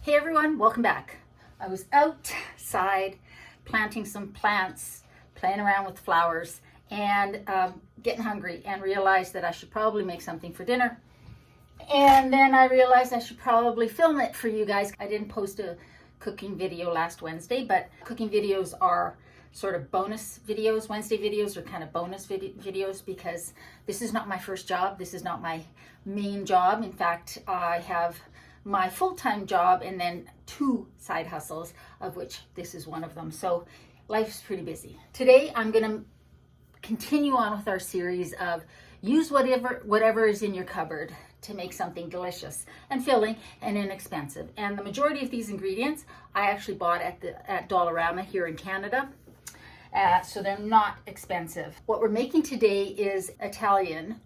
Hey everyone, welcome back. I was outside planting some plants, playing around with flowers, and getting hungry and realized that I should probably make something for dinner. And then I realized I should probably film it for you guys. I didn't post a cooking video last Wednesday, but cooking videos are sort of bonus videos. Wednesday videos are kind of bonus videos because this is not my first job. This is not my main job. In fact, I have my full-time job and then 2 side hustles, of which this is one of them. So life's pretty busy. Today I'm gonna continue on with our series of use whatever is in your cupboard to make something delicious and filling and inexpensive. And the majority of these ingredients I actually bought at Dollarama here in Canada. So they're not expensive. What we're making today is Italian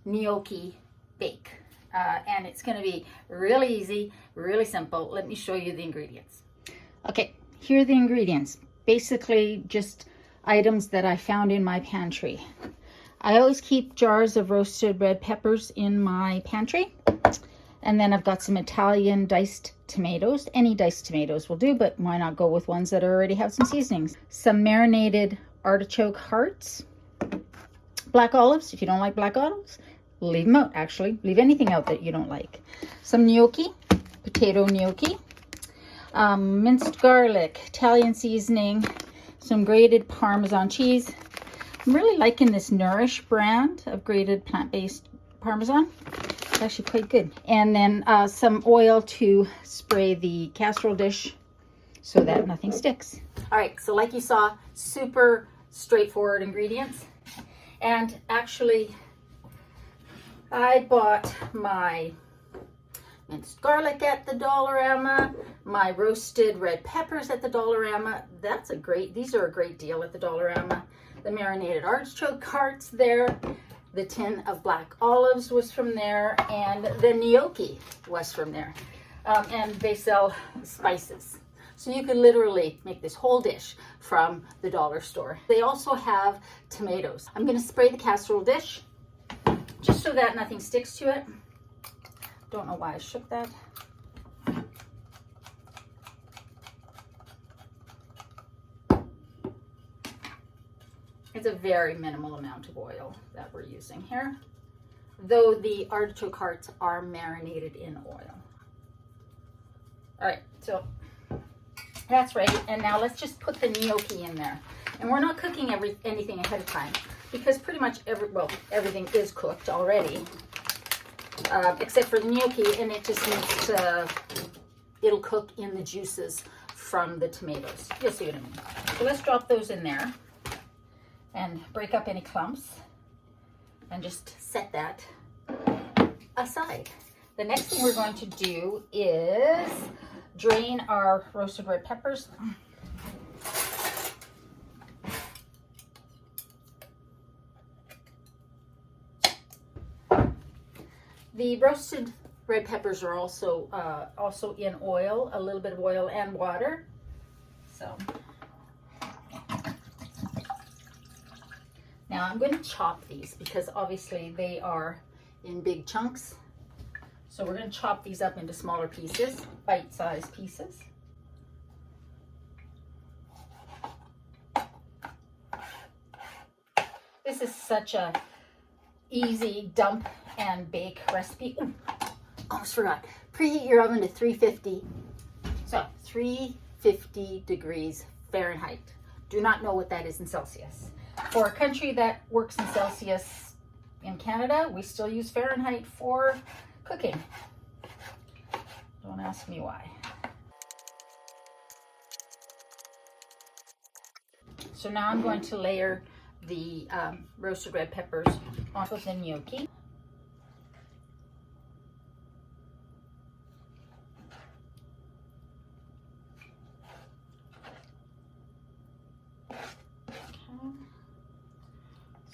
gnocchi bake. And it's going to be really easy, really simple. Let me show you the ingredients. Okay, here are the ingredients. Basically just items that I found in my pantry. I always keep jars of roasted red peppers in my pantry. And then I've got some Italian diced tomatoes. Any diced tomatoes will do, but why not go with ones that already have some seasonings? Some marinated artichoke hearts. Black olives, if you don't like black olives, leave them out. Actually, leave anything out that you don't like. Some gnocchi, potato gnocchi, minced garlic, Italian seasoning, some grated Parmesan cheese. I'm really liking this Nourish brand of grated plant-based Parmesan. It's actually quite good. And then some oil to spray the casserole dish so that nothing sticks. All right, so like you saw, super straightforward ingredients. And actually, I bought my minced garlic at the Dollarama, my roasted red peppers at the Dollarama. These are a great deal at the Dollarama. The marinated artichoke hearts there. The tin of black olives was from there, and the gnocchi was from there. And they sell spices. So you could literally make this whole dish from the dollar store. They also have tomatoes. I'm gonna spray the casserole dish just so that nothing sticks to it. Don't know why I shook that. It's a very minimal amount of oil that we're using here, though the artichoke hearts are marinated in oil. All right, so that's ready. And now let's just put the gnocchi in there. And we're not cooking anything ahead of time because pretty much everything is cooked already, except for the gnocchi, and it just needs to, it'll cook in the juices from the tomatoes. You'll see what I mean. So let's drop those in there and break up any clumps and just set that aside. The next thing we're going to do is drain our roasted red peppers. The roasted red peppers are also in oil, a little bit of oil and water. So now I'm going to chop these because obviously they are in big chunks. So we're going to chop these up into smaller pieces, bite-sized pieces. This is such a easy dump and bake recipe. Ooh, almost forgot. Preheat your oven to 350. So 350 degrees Fahrenheit. Do not know what that is in Celsius. For a country that works in Celsius in Canada, we still use Fahrenheit for cooking. Don't ask me why. So now I'm going to layer the roasted red peppers on with the gnocchi.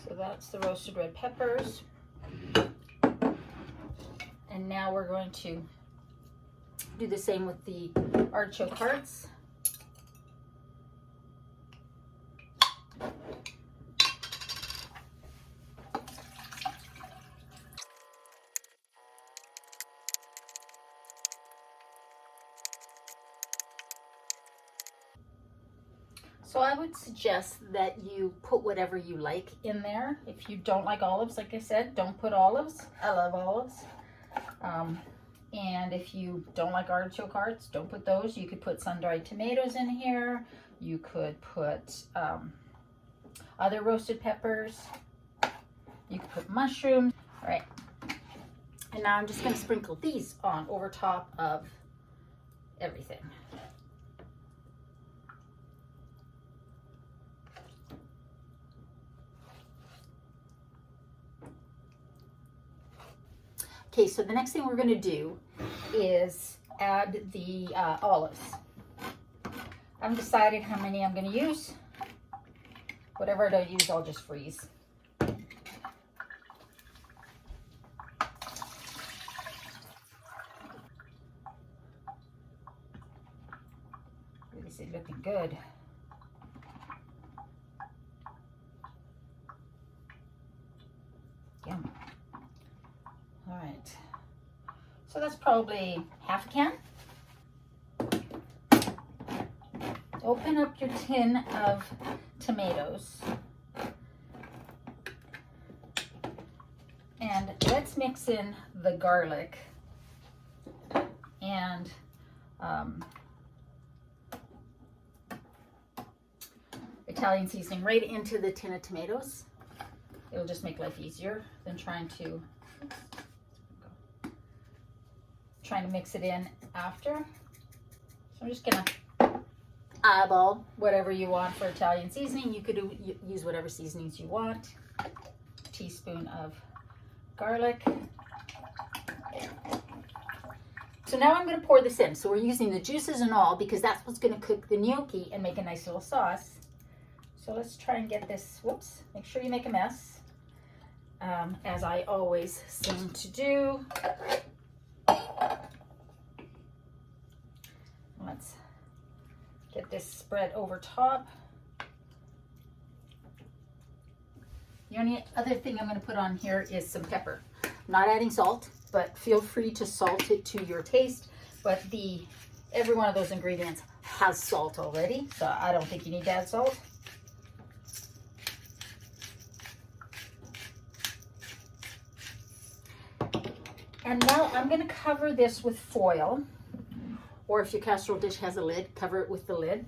So that's the roasted red peppers. And now we're going to do the same with the artichoke hearts. So I would suggest that you put whatever you like in there. If you don't like olives, like I said, don't put olives. I love olives. And if you don't like artichoke hearts, don't put those. You could put sun-dried tomatoes in here. You could put other roasted peppers. You could put mushrooms. All right. And now I'm just going to sprinkle these on over top of everything. Okay, so the next thing we're going to do is add the olives. I haven't decided how many I'm going to use. Whatever I don't use, I'll just freeze. Really, it's looking good. Yum. All right, so that's probably half a can. Open up your tin of tomatoes and let's mix in the garlic and Italian seasoning right into the tin of tomatoes. It'll just make life easier than trying to mix it in after. So I'm just gonna eyeball whatever you want for Italian seasoning. You could use whatever seasonings you want. A teaspoon of garlic. So now I'm going to pour this in. So we're using the juices and all because that's what's going to cook the gnocchi and make a nice little sauce. So let's try and get this, whoops, make sure you make a mess, as I always seem to do. Let's get this spread over top. The only other thing I'm going to put on here is some pepper. I'm not adding salt, but feel free to salt it to your taste. But every one of those ingredients has salt already, so I don't think you need to add salt. And now I'm going to cover this with foil, or if your casserole dish has a lid, cover it with the lid.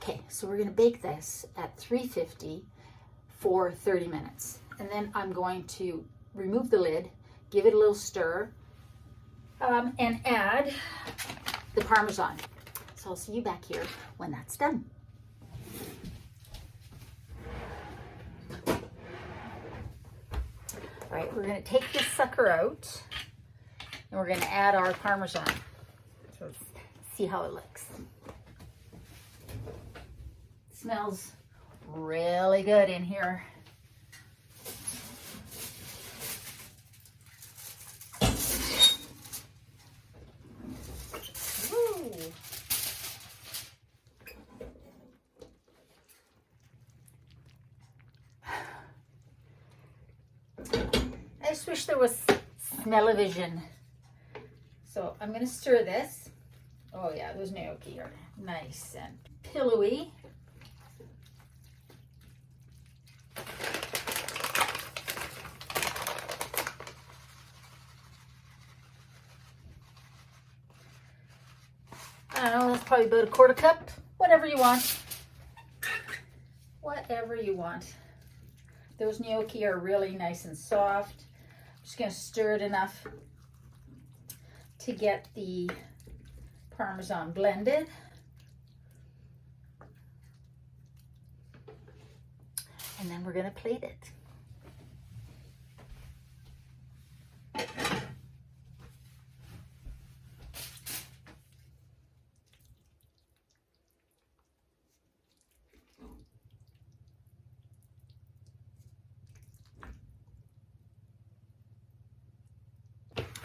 Okay, so we're going to bake this at 350 for 30 minutes. And then I'm going to remove the lid, give it a little stir, and add the Parmesan. So I'll see you back here when that's done. All right, we're going to take this sucker out, and we're going to add our Parmesan. So let's see how it looks. It smells really good in here. I just wish there was smell-o-vision. So I'm going to stir this. Oh yeah, those gnocchi are nice and pillowy. I don't know, that's probably about a quarter cup. Whatever you want. Whatever you want. Those gnocchi are really nice and soft. I'm just going to stir it enough to get the Parmesan blended. And then we're going to plate it.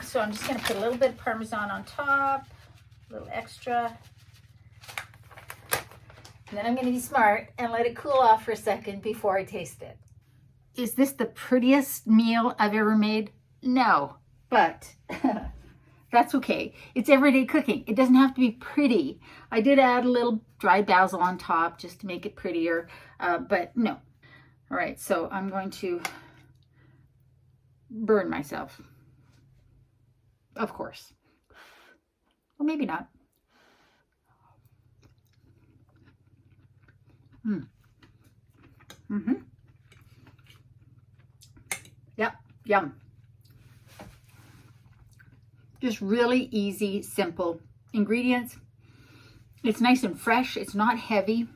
So I'm just going to put a little bit of Parmesan on top. A little extra. And then I'm going to be smart and let it cool off for a second before I taste it. Is this the prettiest meal I've ever made? No, but that's okay. It's everyday cooking. It doesn't have to be pretty. I did add a little dried basil on top just to make it prettier, but no. All right, so I'm going to burn myself. Of course. Well, maybe not. Yep, yum. Just really easy, simple ingredients. It's nice and fresh. It's not heavy.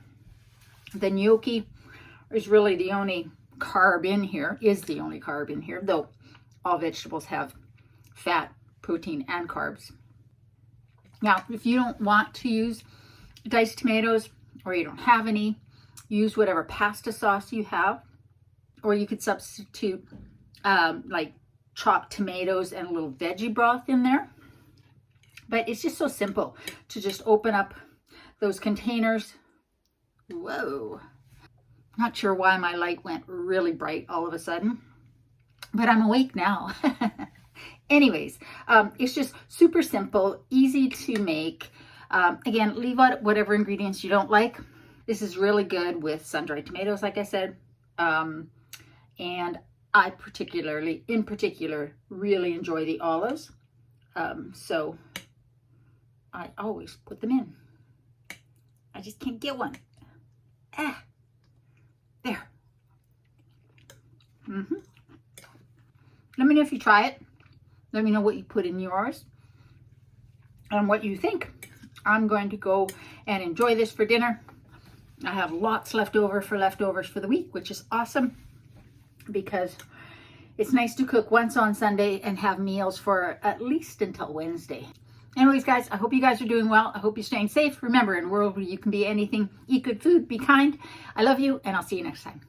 The gnocchi is really the only carb in here, though all vegetables have fat, protein, and carbs. Now, if you don't want to use diced tomatoes or you don't have any, use whatever pasta sauce you have, or you could substitute like chopped tomatoes and a little veggie broth in there. But it's just so simple to just open up those containers. Whoa. Not sure why my light went really bright all of a sudden, but I'm awake now. Anyways, it's just super simple, easy to make. Again, leave out whatever ingredients you don't like. This is really good with sun-dried tomatoes, like I said. And I in particular, really enjoy the olives. So I always put them in. I just can't get one. There. Let me know if you try it. Let me know what you put in yours and what you think. I'm going to go and enjoy this for dinner. I have lots left over for leftovers for the week, which is awesome because it's nice to cook once on Sunday and have meals for at least until Wednesday. Anyways, guys, I hope you guys are doing well. I hope you're staying safe. Remember, in a world where you can be anything, eat good food, be kind. I love you, and I'll see you next time.